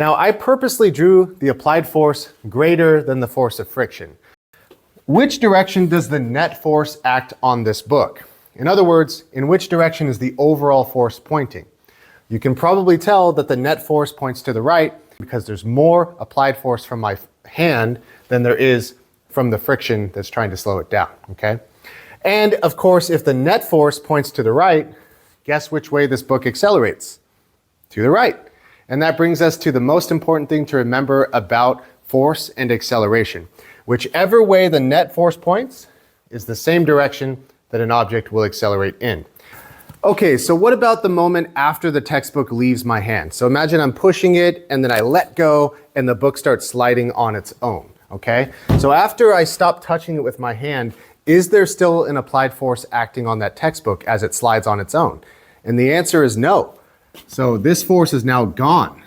Now, I purposely drew the applied force greater than the force of friction. Which direction does the net force act on this book? In other words, in which direction is the overall force pointing? You can probably tell that the net force points to the right because there's more applied force from my hand than there is from the friction that's trying to slow it down, okay? And of course, if the net force points to the right, guess which way this book accelerates? To the right. And that brings us to the most important thing to remember about force and acceleration. Whichever way the net force points is the same direction that an object will accelerate in. Okay, so what about the moment after the textbook leaves my hand? So imagine I'm pushing it and then I let go and the book starts sliding on its own, okay? So after I stop touching it with my hand, is there still an applied force acting on that textbook as it slides on its own? And the answer is no. So this force is now gone.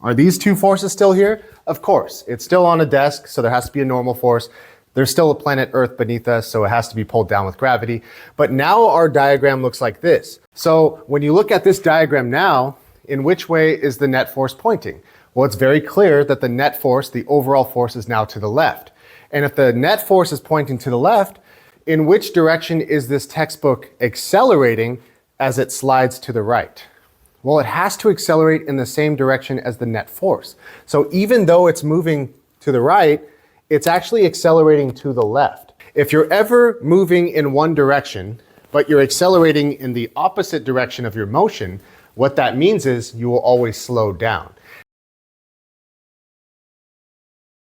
Are these two forces still here? Of course, it's still on a desk, so there has to be a normal force. There's still a planet Earth beneath us, so it has to be pulled down with gravity. But now our diagram looks like this. So when you look at this diagram now, in which way is the net force pointing? Well, it's very clear that the net force, the overall force, is now to the left. And if the net force is pointing to the left, in which direction is this textbook accelerating as it slides to the right? Well, it has to accelerate in the same direction as the net force. So even though it's moving to the right, it's actually accelerating to the left. If you're ever moving in one direction, but you're accelerating in the opposite direction of your motion, what that means is you will always slow down.